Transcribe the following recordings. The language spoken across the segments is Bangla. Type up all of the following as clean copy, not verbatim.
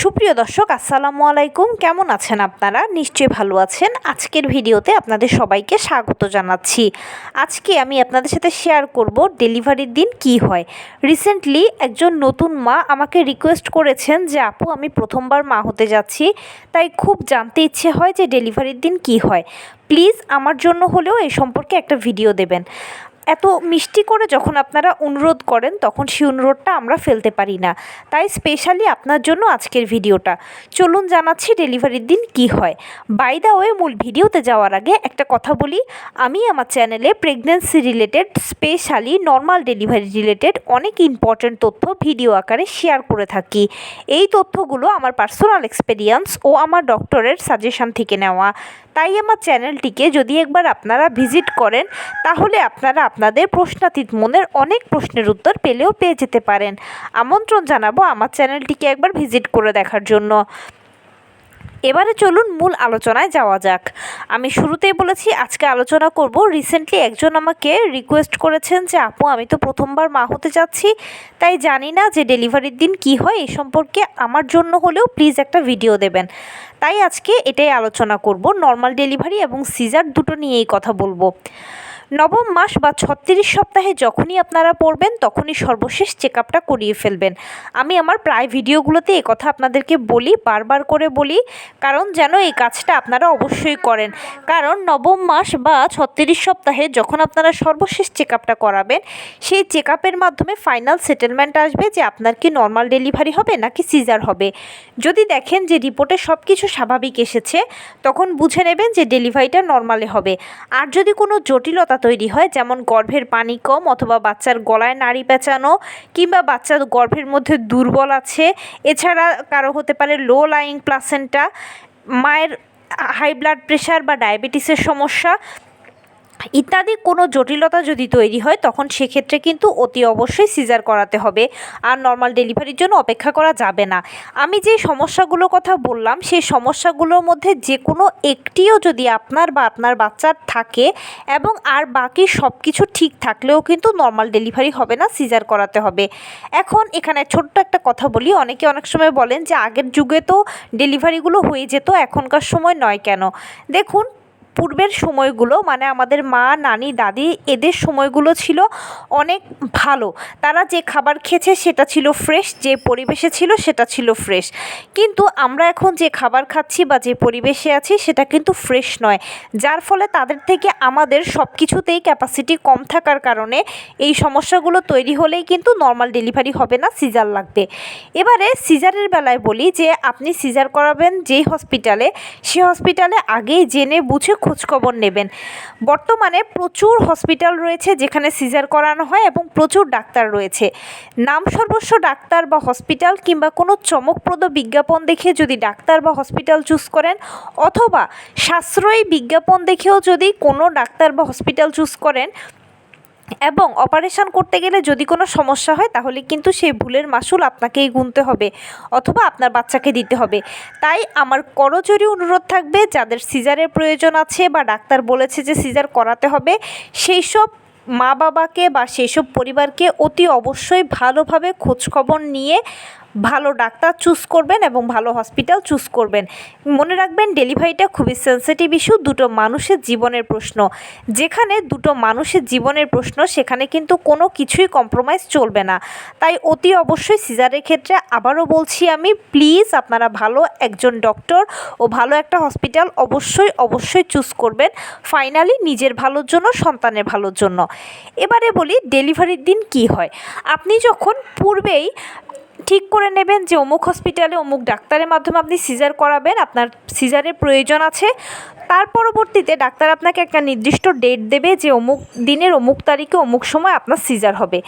সুপ্রিয় দর্শক আসসালামু আলাইকুম, কেমন আছেন আপনারা? নিশ্চয়ই ভালো আছেন। আজকের ভিডিওতে আপনাদের সবাইকে স্বাগত জানাচ্ছি। আজকে আমি আপনাদের সাথে শেয়ার করব ডেলিভারির দিন কি হয়। রিসেন্টলি একজন নতুন মা আমাকে রিকোয়েস্ট করেছেন যে আপু আমি প্রথমবার মা হতে যাচ্ছি, তাই খুব জানতে ইচ্ছে হয় যে ডেলিভারির দিন কি হয়। প্লিজ আমার জন্য হলেও এই সম্পর্কে একটা ভিডিও দেবেন। এত মিষ্টি করে যখন আপনারা অনুরোধ করেন তখন সেই অনুরোধটা আমরা ফেলতে পারি না, তাই স্পেশালি আপনার জন্য আজকের ভিডিওটা। চলুন জানাচ্ছি ডেলিভারির দিন কি হয়। বাই দ্য ওয়ে, মূল ভিডিওতে যাওয়ার আগে একটা কথা বলি, আমি আমার চ্যানেলে pregnancy related, specially normal delivery related অনেক ইম্পর্ট্যান্ট তথ্য ভিডিও আকারে শেয়ার করে থাকি। এই তথ্যগুলো আমার পার্সোনাল এক্সপেরিয়েন্স ও আমার ডক্টরের সাজেশন থেকে নেওয়া, তাই আমার চ্যানেলটিকে যদি একবার আপনারা ভিজিট করেন তাহলে আপনারা আপনাদের প্রশ্নাতীত মনের অনেক প্রশ্নের উত্তর পেয়ে যেতে পারেন। আমন্ত্রণ জানাবো আমার চ্যানেলটিকে একবার ভিজিট করে দেখার জন্য। এবারে চলুন মূল আলোচনায় যাওয়া যাক। আমি শুরুতেই বলেছি আজকে আলোচনা করব, রিসেন্টলি একজন আমাকে রিকোয়েস্ট করেছেন যে আপু আমি তো প্রথমবার মা হতে যাচ্ছি, তাই জানি না যে ডেলিভারির দিন কি হয়, এই সম্পর্কে আমার জন্য হলেও প্লিজ একটা ভিডিও দেবেন। তাই আজকে এটাই আলোচনা করব, নর্মাল ডেলিভারি এবং সিজার দুটো নিয়েই কথা বলবো। নবম মাস বা 36 সপ্তাহে যখনই আপনারা পড়বেন তখনই সর্বশেষ চেক আপটা করিয়ে ফেলবেন। আমি আমার প্রায় ভিডিওগুলোতে এই কথা আপনাদেরকে বলি, বারবার করে বলি, কারণ যেন এই কাজটা আপনারা অবশ্যই করেন। কারণ নবম মাস বা 36 সপ্তাহে যখন আপনারা সর্বশেষ চেক আপটা করাবেন, সেই চেক আপের মাধ্যমে ফাইনাল সেটেলমেন্ট আসবে যে আপনার কি নর্মাল ডেলিভারি হবে নাকি সিজার হবে। যদি দেখেন যে রিপোর্টে সব কিছু স্বাভাবিক এসেছে, তখন বুঝে নেবেন যে ডেলিভারিটা নর্মালে হবে। আর যদি কোনো জটিলতা তৈরি হয়, যেমন গর্ভের পানি কম, অথবা বাচ্চার গলায় নাড়ি পেঁচানো, কিংবা বাচ্চার গর্ভের মধ্যে দুর্বল আছে, এছাড়া কারো হতে পারে লো লাইং প্লাসেন্টা, মায়ের হাই ব্লাড প্রেশার বা ডায়াবেটিসের সমস্যা ইত্যাদি কোনো জটিলতা যদি তৈরি হয়, তখন সেক্ষেত্রে কিন্তু অতি অবশ্যই সিজার করাতে হবে, আর নর্মাল ডেলিভারির জন্য অপেক্ষা করা যাবে না। আমি যে সমস্যাগুলোর কথা বললাম, সেই সমস্যাগুলোর মধ্যে যে কোনো একটিও যদি আপনার বা আপনার বাচ্চার থাকে এবং আর বাকি সব কিছু ঠিক থাকলেও কিন্তু নর্মাল ডেলিভারি হবে না, সিজার করাতে হবে। এখন এখানে ছোট্ট একটা কথা বলি, অনেকে অনেক সময় বলেন যে আগের যুগে তো ডেলিভারিগুলো হয়ে যেত, এখনকার সময় নয় কেন? দেখুন, পূর্বের সময়গুলো মানে আমাদের মা, নানি, দাদি, এদের সময়গুলো ছিল অনেক ভালো। তারা যে খাবার খেয়েছে সেটা ছিল ফ্রেশ, যে পরিবেশে ছিল সেটা ছিল ফ্রেশ। কিন্তু আমরা এখন যে খাবার খাচ্ছি বা যে পরিবেশে আছি সেটা কিন্তু ফ্রেশ নয়, যার ফলে তাদের থেকে আমাদের সব কিছুতেই ক্যাপাসিটি কম থাকার কারণে এই সমস্যাগুলো তৈরি হলেই কিন্তু নর্মাল ডেলিভারি হবে না, সিজার লাগবে। এবারে সিজারের বেলায় বলি যে আপনি সিজার করাবেন যেই হসপিটালে, সে হসপিটালে আগেই জেনে বুঝে খোঁজখবর নেবেন। বর্তমানে প্রচুর হসপিটাল রয়েছে যেখানে সিজার করানো হয় এবং প্রচুর ডাক্তার রয়েছে। নাম সর্বস্ব ডাক্তার বা হসপিটাল কিংবা কোনো চমকপ্রদ বিজ্ঞাপন দেখে যদি ডাক্তার বা হসপিটাল চুজ করেন, অথবা সাশ্রয়ী বিজ্ঞাপন দেখেও যদি কোনো ডাক্তার বা হসপিটাল চুজ করেন এবং অপারেশন করতে গেলে যদি কোনো সমস্যা হয়, তাহলে কিন্তু সেই ভুলের মাসুল আপনাকেই গুনতে হবে অথবা আপনার বাচ্চাকে দিতে হবে। তাই আমার করজোড়ে অনুরোধ থাকবে, যাদের সিজারের প্রয়োজন আছে বা ডাক্তার বলেছে যে সিজার করাতে হবে, সেই সব মা বাবাকে বা সেই সব পরিবারকে অতি অবশ্যই ভালোভাবে খোঁজখবর নিয়ে ভালো ডাক্তার চুজ করবেন এবং ভালো হসপিটাল চুজ করবেন। মনে রাখবেন, ডেলিভারিটা খুবই সেন্সিটিভ ইস্যু, দুটো মানুষের জীবনের প্রশ্ন। যেখানে দুটো মানুষের জীবনের প্রশ্ন, সেখানে কিন্তু কোনো কিছুই কম্প্রোমাইজ চলবে না। তাই অতি অবশ্যই সিজারের ক্ষেত্রে আবারও বলছি আমি, প্লিজ আপনারা ভালো একজন ডক্টর ও ভালো একটা হসপিটাল অবশ্যই চুজ করবেন, ফাইনালি নিজের ভালোর জন্য, সন্তানের ভালোর জন্য। এবারে বলি ডেলিভারির দিন কি হয়। আপনি যখন পূর্বেই ঠিক করে নেবেন যে অমুক হসপিটালে অমুক ডাক্তারের মাধ্যমে আপনি সিজার করাবেন, আপনার সিজারের প্রয়োজন আছে, তার পরবর্তীতে ডাক্তার আপনাকে একটা নির্দিষ্ট ডেট দেবে যে অমুক দিনের অমুক তারিখে অমুক সময় আপনার সিজার হবে।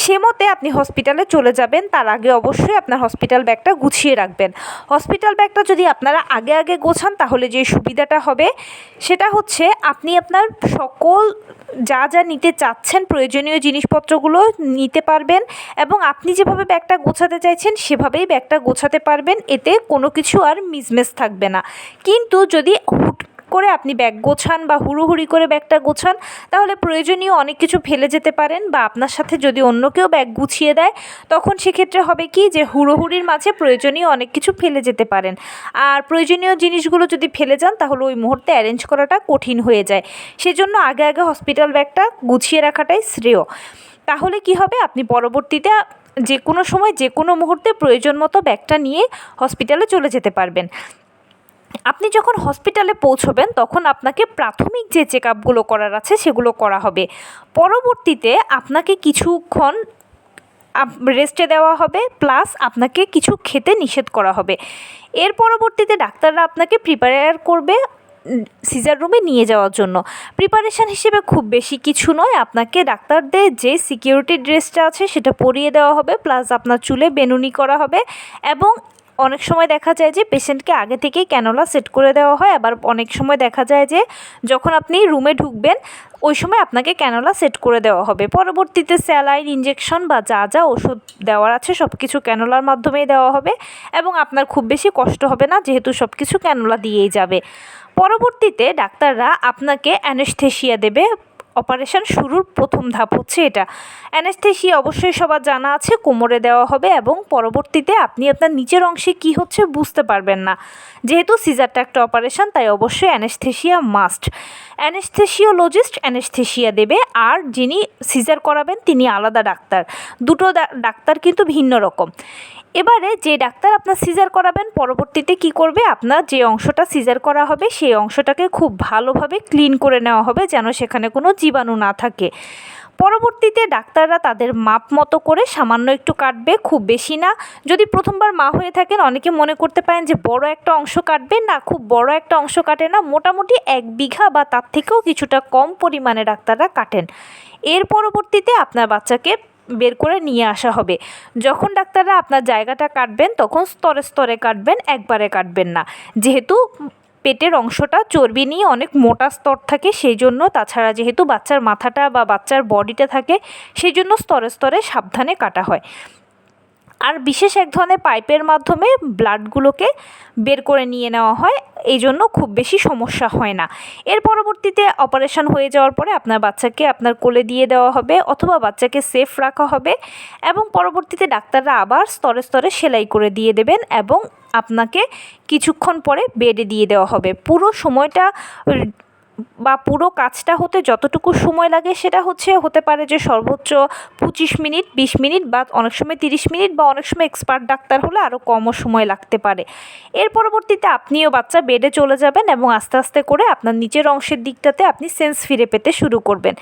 সে মতে আপনি হসপিটালে চলে যাবেন। তার আগে অবশ্যই আপনার হসপিটাল ব্যাগটা গুছিয়ে রাখবেন। হসপিটাল ব্যাগটা যদি আপনারা আগে গোছান, তাহলে যে সুবিধাটা হবে সেটা হচ্ছে আপনি আপনার সকল যা নিতে চাচ্ছেন প্রয়োজনীয় জিনিসপত্রগুলো নিতে পারবেন, এবং আপনি যেভাবে ব্যাগটা গোছাতে চাইছেন সেভাবেই ব্যাগটা গোছাতে পারবেন। এতে কোনো কিছু আর মিসম্যাচ থাকবে না। কিন্তু যদি করে আপনি ব্যাগ গোছান বা হুড়োহুড়ি করে ব্যাগটা গোছান, তাহলে প্রয়োজনীয় অনেক কিছু ফেলে যেতে পারেন, বা আপনার সাথে যদি অন্য কেউ ব্যাগ গুছিয়ে দেয় তখন সেক্ষেত্রে হবে কি যে হুড়োহুড়ির মাঝে প্রয়োজনীয় অনেক কিছু ফেলে যেতে পারেন। আর প্রয়োজনীয় জিনিসগুলো যদি ফেলে যান তাহলে ওই মুহূর্তে অ্যারেঞ্জ করাটা কঠিন হয়ে যায়। সেজন্য আগে আগে হসপিটাল ব্যাগটা গুছিয়ে রাখাটাই শ্রেয়। তাহলে কি হবে, আপনি পরবর্তীতে যে কোনো সময় যে কোনো মুহূর্তে প্রয়োজন মতো ব্যাগটা নিয়ে হসপিটালে চলে যেতে পারবেন। আপনি যখন হসপিটালে পৌঁছবেন তখন আপনাকে প্রাথমিক যে চেক আপগুলো করার আছে সেগুলো করা হবে। পরবর্তীতে আপনাকে কিছুক্ষণ রেস্টে দেওয়া হবে, প্লাস আপনাকে কিছু খেতে নিষেধ করা হবে। এর পরবর্তীতে ডাক্তাররা আপনাকে প্রিপেয়ার করবে সিজার রুমে নিয়ে যাওয়ার জন্য। প্রিপারেশান হিসেবে খুব বেশি কিছু নয়, আপনাকে ডাক্তারদের যে সিকিউরিটি ড্রেসটা আছে সেটা পরিয়ে দেওয়া হবে, প্লাস আপনার চুলে বেনুনি করা হবে, এবং অনেক সময় দেখা যায় যে পেশেন্টকে আগে থেকেই ক্যানোলা সেট করে দেওয়া হয়। আবার অনেক সময় দেখা যায় যে যখন আপনি রুমে ঢুকবেন ওই সময় আপনাকে ক্যানোলা সেট করে দেওয়া হবে। পরবর্তীতে স্যালাইন, ইঞ্জেকশন বা যা যা ওষুধ দেওয়ার আছে সব কিছু ক্যানোলার মাধ্যমেই দেওয়া হবে, এবং আপনার খুব বেশি কষ্ট হবে না যেহেতু সব কিছু ক্যানোলা দিয়েই যাবে। পরবর্তীতে ডাক্তাররা আপনাকে অ্যানেস্থেশিয়া দেবে। অপারেশন শুরুর প্রথম ধাপ হচ্ছে এটা। অ্যানেস্থেশিয়া অবশ্যই সবার জানা আছে, কোমরে দেওয়া হবে, এবং পরবর্তীতে আপনি আপনার নিচের অংশে কি হচ্ছে বুঝতে পারবেন না। যেহেতু সিজারটা একটা অপারেশন তাই অবশ্যই অ্যানেস্থেশিয়া মাস্ট। অ্যানেস্থেশিওলজিস্ট অ্যানেস্থেশিয়া দেবে, আর যিনি সিজার করাবেন তিনি আলাদা ডাক্তার। দুটো ডাক্তার কিন্তু ভিন্ন রকম। এবারে যে ডাক্তার আপনার সিজার করাবেন পরবর্তীতে কি করবে, আপনার যে অংশটা সিজার করা হবে সেই অংশটাকে খুব ভালোভাবে ক্লিন করে নেওয়া হবে যেন সেখানে কোনো জীবাণু না থাকে। পরবর্তীতে ডাক্তাররা তাদের মাপ মতো করে সামান্য একটু কাটবে, খুব বেশি না। যদি প্রথমবার মা হয়ে থাকেন অনেকে মনে করতে পারেন যে বড় একটা অংশ কাটবেন, না, খুব বড় একটা অংশ কাটে না, মোটামুটি 1 বিঘা বা তার থেকেও কিছুটা কম পরিমাণে ডাক্তাররা কাটেন। এর পরবর্তীতে আপনার বাচ্চাকে বের করে নিয়ে আসা হবে। যখন ডাক্তাররা আপনার জায়গাটা কাটবেন তখন স্তরে স্তরে কাটবেন, একবারে কাটবেন না। যেহেতু পেটের অংশটা চর্বি নিয়ে অনেক মোটা স্তর থাকে সেই জন্য, তাছাড়া যেহেতু বাচ্চার মাথাটা বা বাচ্চার বডিটা থাকে সেই জন্য স্তরে স্তরে সাবধানে কাটা হয়। আর বিশেষ এক ধরনের পাইপের মাধ্যমে ব্লাডগুলোকে বের করে নিয়ে নেওয়া হয়, এই জন্য খুব বেশি সমস্যা হয় না। এর পরবর্তীতে অপারেশন হয়ে যাওয়ার পরে আপনার বাচ্চাকে আপনার কোলে দিয়ে দেওয়া হবে অথবা বাচ্চাকে সেফ রাখা হবে, এবং পরবর্তীতে ডাক্তাররা আবার স্তরে স্তরে সেলাই করে দিয়ে দেবেন, এবং আপনাকে কিছুক্ষণ পরে বেডে দিয়ে দেওয়া হবে। পুরো সময়টা বা পুরো কাজটা হতে যতটুকু সময় লাগে সেটা হতে পারে যে সর্বোচ্চ 25 মিনিট, 20 মিনিট, বা অনেক সময় 30 মিনিট, বা অনেক সময় এক্সপার্ট ডাক্তার হলে আরও কমও সময় লাগতে পারে। এর পরবর্তীতে আপনিও বাচ্চা বেডে চলে যাবেন এবং আস্তে আস্তে করে আপনার নিচের অংশের দিকটাতে আপনি সেন্স ফিরে পেতে শুরু করবেন।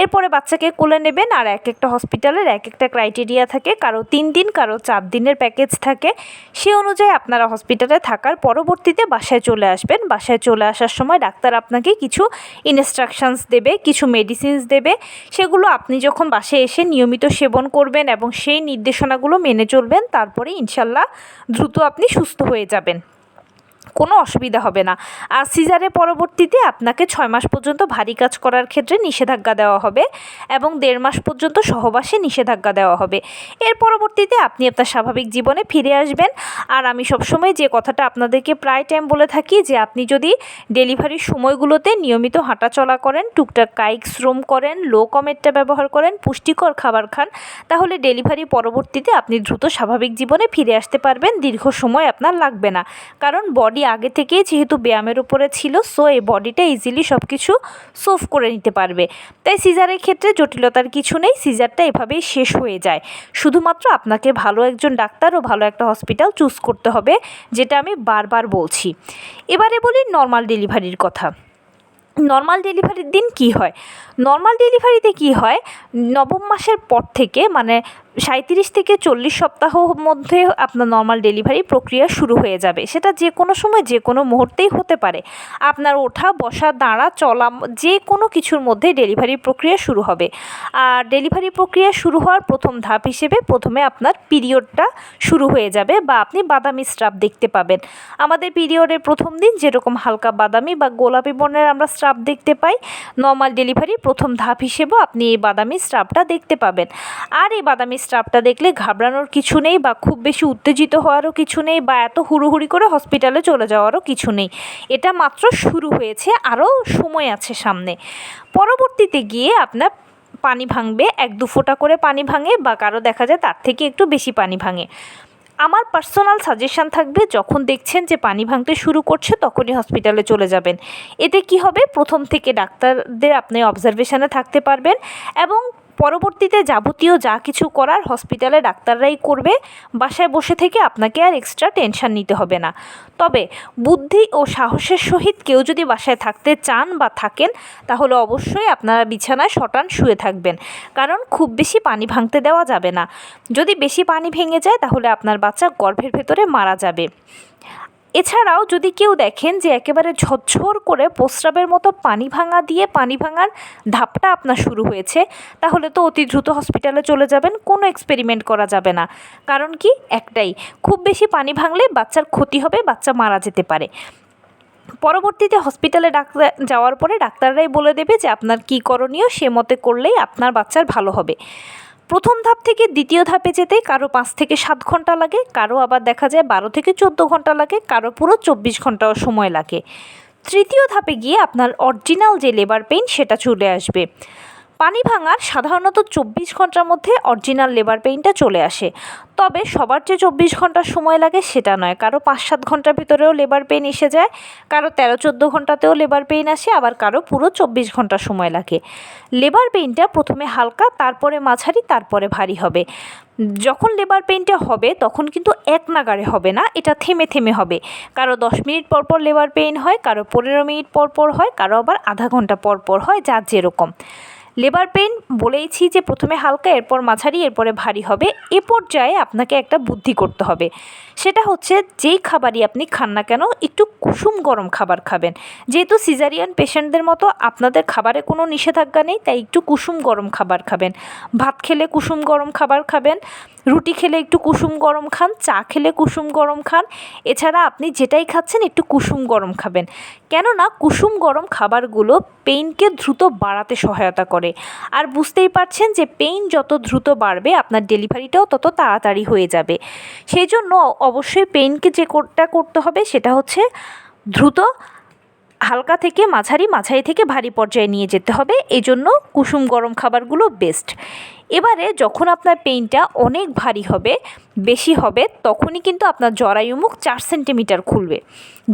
এরপরে বাচ্চাকে কোলে নেবেন, আর এক একটা হসপিটালের এক একটা ক্রাইটেরিয়া থাকে, কারো 3 দিন, কারো 4 দিনের প্যাকেজ থাকে। সে অনুযায়ী আপনারা হসপিটালে থাকার পরবর্তীতে বাসায় চলে আসবেন। বাসায় চলে আসার সময় ডাক্তার আপনাকে কিছু ইনস্ট্রাকশনস দেবে, কিছু মেডিসিনস দেবে, সেগুলো আপনি যখন বাসায় এসে নিয়মিত সেবন করবেন এবং সেই নির্দেশনাগুলো মেনে চলবেন, তারপরে ইনশাল্লাহ দ্রুত আপনি সুস্থ হয়ে যাবেন, কোনো অসুবিধা হবে না। আর সিজারের পরবর্তীতে আপনাকে 6 মাস পর্যন্ত ভারী কাজ করার ক্ষেত্রে নিষেধাজ্ঞা দেওয়া হবে, এবং 1.5 মাস পর্যন্ত সহবাসে নিষেধাজ্ঞা দেওয়া হবে। এর পরবর্তীতে আপনি আপনার স্বাভাবিক জীবনে ফিরে আসবেন। আর আমি সবসময় যে কথাটা আপনাদেরকে প্রায় টাইম বলে থাকি যে আপনি যদি ডেলিভারির সময়গুলোতে নিয়মিত হাঁটাচলা করেন, টুকটাক কায়িক শ্রম করেন, লো কমেটটা ব্যবহার করেন, পুষ্টিকর খাবার খান, তাহলে ডেলিভারি পরবর্তীতে আপনি দ্রুত স্বাভাবিক জীবনে ফিরে আসতে পারবেন। দীর্ঘ সময় আপনার লাগবে না, কারণ বডি আগে থেকেই যেহেতু ব্যায়ামের উপরে ছিল, সো এই বডিটা ইজিলি সব কিছু সোভ করে নিতে পারবে। তাই সিজারের ক্ষেত্রে জটিলতার কিছু নেই, সিজারটা এভাবেই শেষ হয়ে যায়। শুধুমাত্র আপনাকে ভালো একজন ডাক্তার ও ভালো একটা হসপিটাল চুজ করতে হবে, যেটা আমি বারবার বলছি। এবারে বলি নর্মাল ডেলিভারির কথা। নর্মাল ডেলিভারির দিন কি হয়? নর্মাল ডেলিভারিতে কি হয়, 9ম মাসের পর থেকে, মানে 37 থেকে 40 সপ্তাহর মধ্যে আপনার নর্মাল ডেলিভারি প্রক্রিয়া শুরু হয়ে যাবে। সেটা যে কোনো সময় যে কোনো মুহূর্তেই হতে পারে। আপনার ওঠা, বসা, দাঁড়া, চলা, যে কোনো কিছুর মধ্যে ডেলিভারি প্রক্রিয়া শুরু হবে। আর ডেলিভারি প্রক্রিয়া শুরু হওয়ার প্রথম ধাপ হিসেবে প্রথমে আপনার পিরিয়ডটা শুরু হয়ে যাবে, বা আপনি বাদামি স্রাব দেখতে পাবেন। আমাদের পিরিয়ডের প্রথম দিন যেরকম হালকা বাদামি বা গোলাপি বর্ণের আমরা স্রাব দেখতে পাই, নর্মাল ডেলিভারি প্রথম ধাপ হিসেবেও আপনি এই বাদামি স্রাবটা দেখতে পাবেন। আর এই বাদামি স্টাফটা দেখলে ঘাবড়ানোর কিছু নেই বা খুব বেশি উত্তেজিত হওয়ারও কিছু নেই বা এত হুড়োহুড়ি করে হসপিটালে চলে যাওয়ারও কিছু নেই। এটা মাত্র শুরু হয়েছে, আরও সময় আছে সামনে। পরবর্তীতে গিয়ে আপনার পানি ভাঙবে, 1-2 ফোঁটা করে পানি ভাঙে বা কারো দেখা যায় তার থেকে একটু বেশি পানি ভাঙে। আমার পার্সোনাল সাজেশান থাকবে, যখন দেখছেন যে পানি ভাঙতে শুরু করছে তখনই হসপিটালে চলে যাবেন। এতে কি হবে, প্রথম থেকে ডাক্তারদের আপনি অবজারভেশনে থাকতে পারবেন এবং পরবর্তীতে যাবতীয় যা কিছু করার হসপিটালে ডাক্তাররাই করবে। বাসায় বসে থেকে আপনাকে আর এক্সট্রা টেনশন নিতে হবে না। তবে বুদ্ধি ও সাহসের সহিত কেউ যদি বাসায় থাকতে চান বা থাকেন, তাহলে অবশ্যই আপনারা বিছানায় শটান শুয়ে থাকবেন, কারণ খুব বেশি পানি ভাঙতে দেওয়া যাবে না। যদি বেশি পানি ভেঙে যায় তাহলে আপনার বাচ্চা গর্ভের ভেতরে মারা যাবে। এছাড়াও যদি কেউ দেখেন যে একেবারে ঝরঝর করে প্রস্রাবের মতো পানি ভাঙার ধাপটা আপনার শুরু হয়েছে, তাহলে তো অতি দ্রুত হসপিটালে চলে যাবেন। কোনো এক্সপেরিমেন্ট করা যাবে না। কারণ কি, একটাই, খুব বেশি পানি ভাঙলে বাচ্চার ক্ষতি হবে, বাচ্চা মারা যেতে পারে। পরবর্তীতে হসপিটালে যাওয়ার পরে ডাক্তাররাই বলে দেবে যে আপনার কী করণীয়, সে মতে করলেই আপনার বাচ্চার ভালো হবে। প্রথম ধাপ থেকে দ্বিতীয় ধাপে যেতে কারো 5 থেকে 7 ঘন্টা লাগে, কারো আবার দেখা যায় 12 থেকে 14 ঘন্টা লাগে, কারো পুরো 24 ঘন্টাও সময় লাগে। তৃতীয় ধাপে গিয়ে আপনার অরিজিনাল যে লেবার পেইন সেটা চলে আসবে। পানি ভাঙার সাধারণত 24 ঘন্টার মধ্যে অরিজিনাল লেবার পেইনটা চলে আসে। তবে সবার যে 24 ঘন্টা সময় লাগে সেটা নয়, কারো 5-7 ঘন্টার ভিতরেও লেবার পেইন এসে যায়, কারো 13-14 ঘন্টাতেও লেবার পেইন আসে, আবার কারো পুরো 24 ঘন্টা সময় লাগে। লেবার পেইনটা প্রথমে হালকা, তারপরে মাঝারি, তারপরে ভারী হবে। যখন লেবার পেইনটা হবে তখন কিন্তু এক নাগাড়ে হবে না, এটা থেমে থেমে হবে। কারো 10 মিনিট পর পর লেবার পেইন হয়, কারো 15 মিনিট পর পর হয়, কারো আবার আধা ঘন্টা পর পর হয়, যার যেরকম। লেবার পেইন বলেইছি যে প্রথমে হালকা, এরপর মাঝারি, এরপরে ভারী হবে। এ পর্যায়ে আপনাকে একটা বুদ্ধি করতে হবে, সেটা হচ্ছে যেই খাবারই আপনি খান না কেন একটু কুসুম গরম খাবার খাবেন। যেহেতু সিজারিয়ান পেশেন্টদের মতো আপনাদের খাবারে কোনো নিষেধাজ্ঞা নেই, তাই একটু কুসুম গরম খাবার খাবেন। ভাত খেলে কুসুম গরম খাবার খাবেন, রুটি খেলে একটু কুসুম গরম খান, চা খেলে কুসুম গরম খান। এছাড়া আপনি যেটাই খাচ্ছেন একটু কুসুম গরম খাবেন, কেননা কুসুম গরম খাবারগুলো পেইনকে দ্রুত বাড়াতে সহায়তা করে। আর বুঝতেই পারছেন যে পেইন যত দ্রুত বাড়বে আপনার ডেলিভারিটাও তত তাড়াতাড়ি হয়ে যাবে। সেই জন্য অবশ্যই পেইনকে যে কোডটা করতে হবে সেটা হচ্ছে দ্রুত হালকা থেকে মাঝারি, মাঝারি থেকে ভারী পর্যায়ে নিয়ে যেতে হবে। এই জন্য কুসুম গরম খাবারগুলো বেস্ট। এবারে যখন আপনার পেইনটা অনেক ভারী হবে, বেশি হবে, তখনই কিন্তু আপনার জরায়ুমুখ 4 সেন্টিমিটার খুলবে।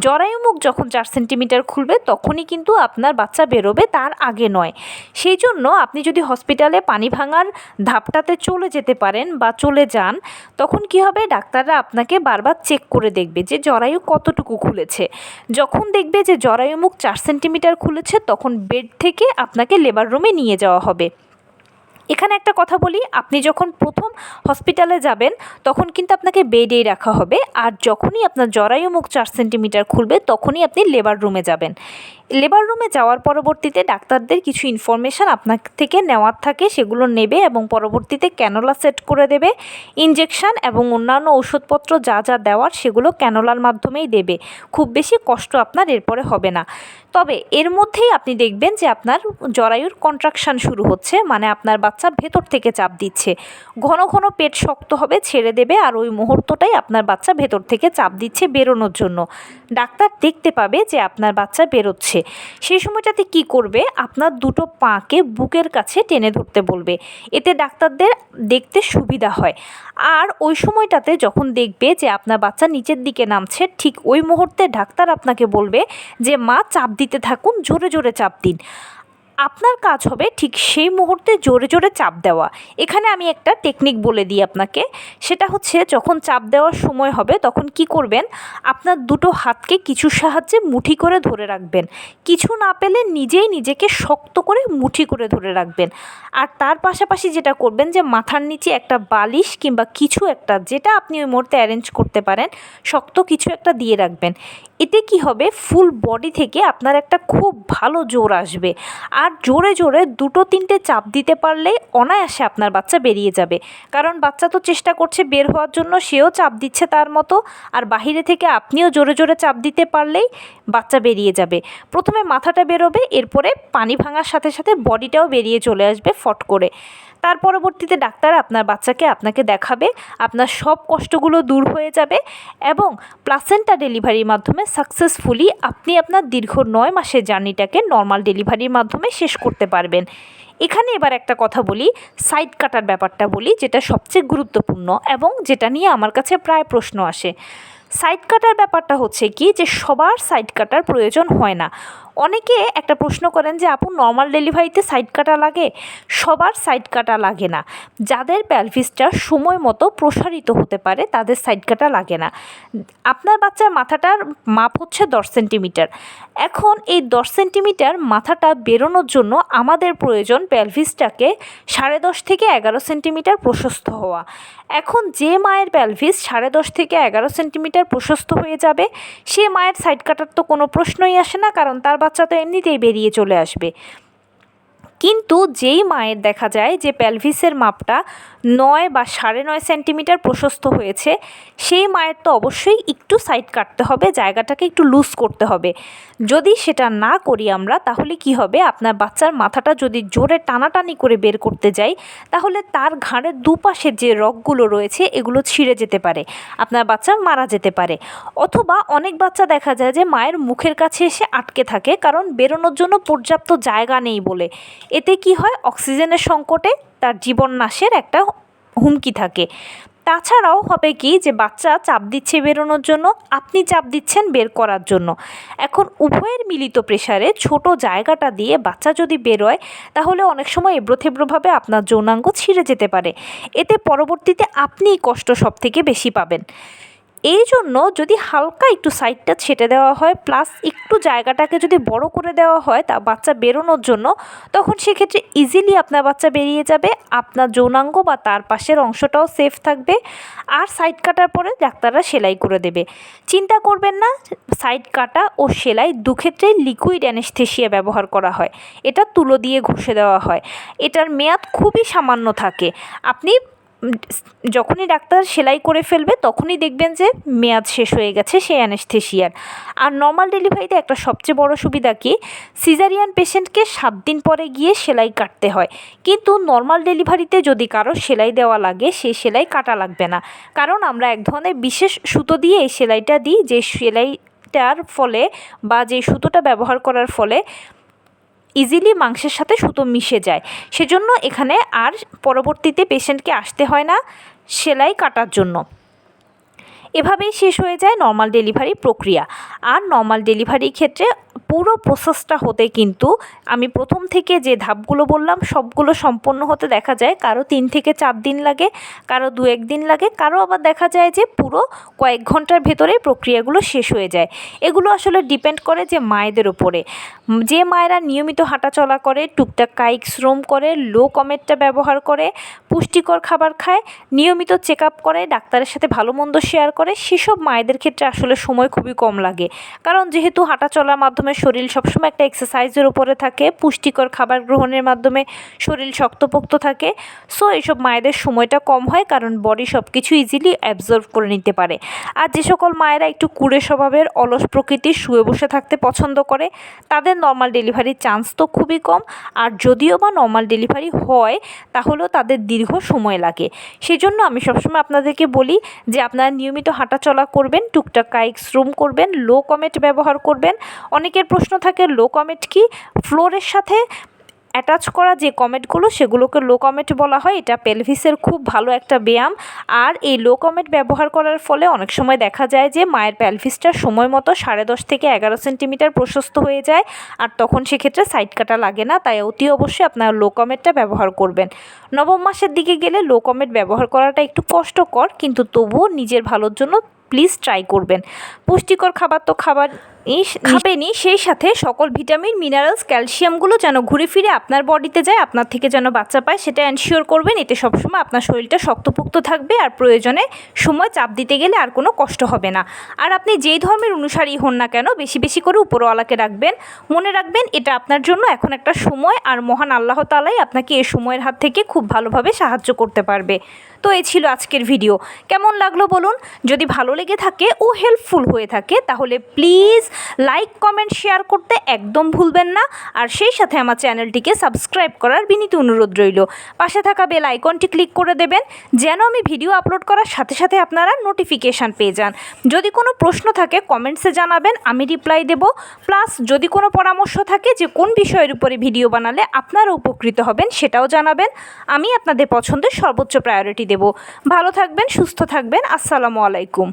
জরায়ুমুখ যখন 4 সেন্টিমিটার খুলবে তখনই কিন্তু আপনার বাচ্চা বেরোবে, তার আগে নয়। সেই জন্য আপনি যদি হসপিটালে পানি ভাঙার ধাপটাতে চলে যেতে পারেন বা চলে যান, তখন কি হবে, ডাক্তাররা আপনাকে বারবার চেক করে দেখবে যে জরায়ু কতটুকু খুলেছে। যখন দেখবে যে জরায়ুমুখ 4 সেন্টিমিটার খুলেছে, তখন বেড থেকে আপনাকে লেবার রুমে নিয়ে যাওয়া হবে। এখানে একটা কথা বলি, আপনি যখন প্রথম হসপিটালে যাবেন তখন কিন্তু আপনাকে বেডেই রাখা হবে, আর যখনই আপনার জরায়ুমুখ 4 সেন্টিমিটার খুলবে তখনই আপনি লেবার রুমে যাবেন। লেবার রুমে যাওয়ার পরবর্তীতে ডাক্তারদের কিছু ইনফরমেশান আপনার থেকে নেওয়ার থাকে, সেগুলো নেবে এবং পরবর্তীতে ক্যানোলা সেট করে দেবে। ইনজেকশান এবং অন্যান্য ওষুধপত্র যা যা দেওয়ার সেগুলো ক্যানোলার মাধ্যমেই দেবে। খুব বেশি কষ্ট আপনার এরপরে হবে না। তবে এর মধ্যেই আপনি দেখবেন যে আপনার জরায়ুর কন্ট্রাকশান শুরু হচ্ছে, মানে আপনার বাচ্চা ভেতর থেকে চাপ দিচ্ছে। ঘন ঘন পেট শক্ত হবে, ছেড়ে দেবে, আর ওই মুহূর্তটাই আপনার বাচ্চা ভেতর থেকে চাপ দিচ্ছে বেরোনোর জন্য। ডাক্তার দেখতে পাবে যে আপনার বাচ্চা বেরোচ্ছে। সেই সময়টাতে কি করবে, আপনার দুটো পাকে বুকের কাছে টেনে ধরতে বলবে, এতে ডাক্তারদের দেখতে সুবিধা হয়। আর ওই সময়টাতে যখন দেখবে যে আপনার বাচ্চা নিচের দিকে নামছে, ঠিক ওই মুহূর্তে ডাক্তার আপনাকে বলবে যে মা চাপ দিতে থাকুন, জোরে জোরে চাপ দিন। আপনার কাজ হবে ঠিক সেই মুহূর্তে জোরে জোরে চাপ দেওয়া। এখানে আমি একটা টেকনিক বলে দিই আপনাকে, সেটা হচ্ছে যখন চাপ দেওয়ার সময় হবে তখন কি করবেন, আপনার দুটো হাতকে কিছু সাহায্যে মুঠি করে ধরে রাখবেন। কিছু না পেলে নিজেই নিজেকে শক্ত করে মুঠি করে ধরে রাখবেন। আর তার পাশাপাশি যেটা করবেন যে মাথার নিচে একটা বালিশ কিংবা কিছু একটা, যেটা আপনি ওই মুহূর্তে অ্যারেঞ্জ করতে পারেন, শক্ত কিছু একটা দিয়ে রাখবেন। এতে কি হবে, ফুল বডি থেকে আপনার একটা খুব ভালো জোর আসবে। আর জোরে জোরে 2-3টে চাপ দিতে পারলেই অনায়াসে আপনার বাচ্চা বেরিয়ে যাবে। কারণ বাচ্চা তো চেষ্টা করছে বের হওয়ার জন্য, সেও চাপ দিচ্ছে তার মতো, আর বাহিরে থেকে আপনিও জোরে জোরে চাপ দিতে পারলেই বাচ্চা বেরিয়ে যাবে। প্রথমে মাথাটা বেরোবে, এরপরে পানি ভাঙার সাথে সাথে বডিটাও বেরিয়ে চলে আসবে ফট করে। তার পরবর্তীতে ডাক্তার আপনার বাচ্চাকে আপনাকে দেখাবে, আপনার সব কষ্টগুলো দূর হয়ে যাবে এবং প্লাসেন্টা ডেলিভারির মাধ্যমে সাকসেসফুলি আপনি আপনার দীর্ঘ 9 মাসের জার্নিটাকে নর্মাল ডেলিভারির মাধ্যমে শেষ করতে পারবেন। এখানে এবার একটা কথা বলি, সাইড কাটার ব্যাপারটা বলি, যেটা সবচেয়ে গুরুত্বপূর্ণ এবং যেটা নিয়ে আমার কাছে প্রায় প্রশ্ন আসে। সাইড কাটার ব্যাপারটা হচ্ছে কি, যে সবার সাইড কাটার প্রয়োজন হয় না। অনেকে একটা প্রশ্ন করেন যে আপু নর্মাল ডেলিভারিতে সাইড কাটা লাগে? সবার সাইড কাটা লাগে না। যাদের প্যালভিসটা সময় মতো প্রসারিত হতে পারে তাদের সাইড কাটা লাগে না। আপনার বাচ্চার মাথাটার মাপ হচ্ছে 10 সেন্টিমিটার। এখন এই 10 সেন্টিমিটার মাথাটা বেরোনোর জন্য আমাদের প্রয়োজন প্যালভিসটাকে 10.5 থেকে 11 সেন্টিমিটার প্রশস্ত হওয়া। এখন যে মায়ের প্যালভিস 10.5 থেকে 11 সেন্টিমিটার প্রশস্ত হয়ে যাবে, সে মায়ের সাইড কাটার তো কোনো প্রশ্নই আসে না, কারণ তার বাচ্চা তো এমনিতেই বেরিয়ে চলে আসবে। কিন্তু যেই মায়ের দেখা যায় যে প্যালভিসের মাপটা 9 বা 9.5 সেন্টিমিটার প্রশস্ত হয়েছে, সেই মায়ের তো অবশ্যই একটু সাইড কাটতে হবে, জায়গাটাকে একটু লুজ করতে হবে। যদি সেটা না করি আমরা, তাহলে কি হবে, আপনার বাচ্চার মাথাটা যদি জোরে টানাটানি করে বের করতে যাই, তাহলে তার ঘাড়ের দুপাশের যে রগগুলো রয়েছে এগুলো ছিঁড়ে যেতে পারে, আপনার বাচ্চা মারা যেতে পারে। অথবা অনেক বাচ্চা দেখা যায় যে মায়ের মুখের কাছে এসে আটকে থাকে, কারণ বেরোনোর জন্য পর্যাপ্ত জায়গা নেই বলে। এতে কি হয়, অক্সিজেনের সংকটে তার জীবন নাশের একটা হুমকি থাকে। তাছাড়াও হবে কি, যে বাচ্চা চাপ দিচ্ছে বেরোনোর জন্য, আপনি চাপ দিচ্ছেন বের করার জন্য। এখন উভয়ের মিলিত প্রেসারে ছোট জায়গাটা দিয়ে বাচ্চা যদি বেরোয়, তাহলে অনেক সময় এবড়োথেবড়োভাবে আপনার যৌনাঙ্গ ছিঁড়ে যেতে পারে। এতে পরবর্তীতে আপনিই কষ্ট সব থেকে বেশি পাবেন। এই জন্য যদি হালকা একটু সাইডটা ছেটে দেওয়া হয়, প্লাস একটু জায়গাটাকে যদি বড় করে দেওয়া হয় তা বাচ্চা বেরোনোর জন্য, তখন সেক্ষেত্রে ইজিলি আপনার বাচ্চা বেরিয়ে যাবে, আপনার যৌনাঙ্গ বা তার পাশের অংশটাও সেফ থাকবে। আর সাইড কাটার পরে ডাক্তাররা সেলাই করে দেবে। চিন্তা করবেন না, সাইড কাটা ও সেলাই দুক্ষেত্রেই লিকুইড অ্যানেস্থেসিয়া ব্যবহার করা হয়। এটা তুলো দিয়ে ঘষে দেওয়া হয়। এটার মেয়াদ খুবই সামান্য থাকে। আপনি যখনই ডাক্তার সেলাই করে ফেলবে তখনই দেখবেন যে মেয়াদ শেষ হয়ে গেছে সেই অ্যানেস্থেসিয়ার। আর নর্মাল ডেলিভারিতে একটা সবচেয়ে বড় সুবিধা কি, সিজারিয়ান পেশেন্টকে 7 দিন পরে গিয়ে সেলাই কাটতে হয়, কিন্তু নর্মাল ডেলিভারিতে যদি কারো সেলাই দেওয়া লাগে, সেই সেলাই কাটা লাগবে না, কারণ আমরা এক ধরনের বিশেষ সুতো দিয়ে এই সেলাইটা দিই, যে সেলাইটার ফলে বা যে সুতোটা ব্যবহার করার ফলে ইজিলি মাংসের সাথে সুতো মিশে যায়। সেজন্য এখানে আর পরবর্তীতে পেশেন্টকে আসতে হয় না সেলাই কাটার জন্য। এভাবেই শেষ হয়ে যায় নর্মাল ডেলিভারি প্রক্রিয়া। আর নর্মাল ডেলিভারির ক্ষেত্রে পুরো প্রসেসটা হতে কিন্তু আমি প্রথম থেকে যে ধাপগুলো বললাম সবগুলো সম্পন্ন হতে দেখা যায় কারো 3 থেকে 4 দিন লাগে, কারো 2-1 দিন লাগে, কারো আবার দেখা যায় যে পুরো কয়েক ঘন্টার ভেতরেই প্রক্রিয়াগুলো শেষ হয়ে যায়। এগুলো আসলে ডিপেন্ড করে যে মায়েদের উপরে। যে মায়েরা নিয়মিত হাঁটাচলা করে, টুকটাক কায়িক শ্রম করে, লো কমেটটা ব্যবহার করে, পুষ্টিকর খাবার খায়, নিয়মিত চেক আপ করে, ডাক্তারের সাথে ভালো মন্দ শেয়ার করে, সেসব মায়েদের ক্ষেত্রে আসলে সময় খুবই কম লাগে। কারণ যেহেতু হাঁটাচলার মাধ্যমে শরীর সবসময় একটা এক্সারসাইজের উপরে থাকে, পুষ্টিকর খাবার গ্রহণের মাধ্যমে শরীর শক্তপোক্ত থাকে, সো এইসব মায়েদের সময়টা কম হয়, কারণ বডি সব কিছু ইজিলি অ্যাবজর্ব করে নিতে পারে। আর যে সকল মায়েরা একটু কুঁড়ে স্বভাবের, অলস প্রকৃতির, শুয়ে বসে থাকতে পছন্দ করে, তাদের নর্মাল ডেলিভারির চান্স তো খুবই কম। আর যদিও বা নর্মাল ডেলিভারি হয়, তাহলেও তাদের দীর্ঘ সময় লাগে। সেজন্য আমি সবসময় আপনাদেরকে বলি যে আপনারা নিয়মিত হাঁটাচলা করবেন, টুকটাক কায়িক শ্রম করবেন, লো কমেট ব্যবহার করবেন। অনেকের প্রশ্ন থাকে লো কমেট কি? ফ্লোরের সাথে অ্যাটাচ করা যে কমেটগুলো সেগুলোকে লো কমেট বলা হয়। এটা পেলভিসের খুব ভালো একটা ব্যায়াম। আর এই লো কমেট ব্যবহার করার ফলে অনেক সময় দেখা যায় যে মায়ের পেলভিসটা সময় মতো 10.5 থেকে 11 সেন্টিমিটার প্রশস্ত হয়ে যায়, আর তখন সেক্ষেত্রে সাইড কাটা লাগে না। তাই অতি অবশ্যই আপনারা লো কমেটটা ব্যবহার করবেন। নবম মাসের দিকে গেলে লো কমেট ব্যবহার করাটা একটু কষ্টকর, কিন্তু তবুও নিজের ভালোর জন্য প্লিজ ট্রাই করবেন। পুষ্টিকর খাবার তো খাবেনই, সেই সাথে সকল ভিটামিন, মিনারেলস, ক্যালসিয়ামগুলো যেন ঘুরে ফিরে আপনার বডিতে যায়, আপনার থেকে যেন বাচ্চা পায়, সেটা এনশিওর করবেন। এতে সবসময় আপনার শরীরটা শক্তপোক্ত থাকবে, আর প্রয়োজনে সময় চাপ দিতে গেলে আর কোনো কষ্ট হবে না। আর আপনি যেই ধর্মের অনুসারী হন না কেন, বেশি বেশি করে উপরওয়ালাকে রাখবেন। মনে রাখবেন এটা আপনার জন্য এখন একটা সময়, আর মহান আল্লাহ তাআলাই আপনাকে এই সময়ের হাত থেকে খুব ভালোভাবে সাহায্য করতে পারবে। তো এই ছিল আজকের ভিডিও। কেমন লাগলো বলুন? যদি ভালো লেগে থাকে ও হেল্পফুল হয়ে থাকে, তাহলে প্লিজ লাইক কমেন্ট শেয়ার করতে একদম ভুলবেন না। আর সেই সাথে আমার চ্যানেলটিকে সাবস্ক্রাইব করার বিনীত অনুরোধ রইল। পাশে থাকা বেল আইকনটি ক্লিক করে দেবেন যেন আমি ভিডিও আপলোড করার সাথে সাথে আপনারা নোটিফিকেশান পেয়ে যান। যদি কোনো প্রশ্ন থাকে কমেন্টসে জানাবেন, আমি রিপ্লাই দেব। প্লাস যদি কোনো পরামর্শ থাকে যে কোন বিষয়ের উপরে ভিডিও বানালে আপনারা উপকৃত হবেন সেটাও জানাবেন। আমি আপনাদের পছন্দের সর্বোচ্চ প্রায়োরিটি দেব। ভালো থাকবেন, সুস্থ থাকবেন। আসসালামু আলাইকুম।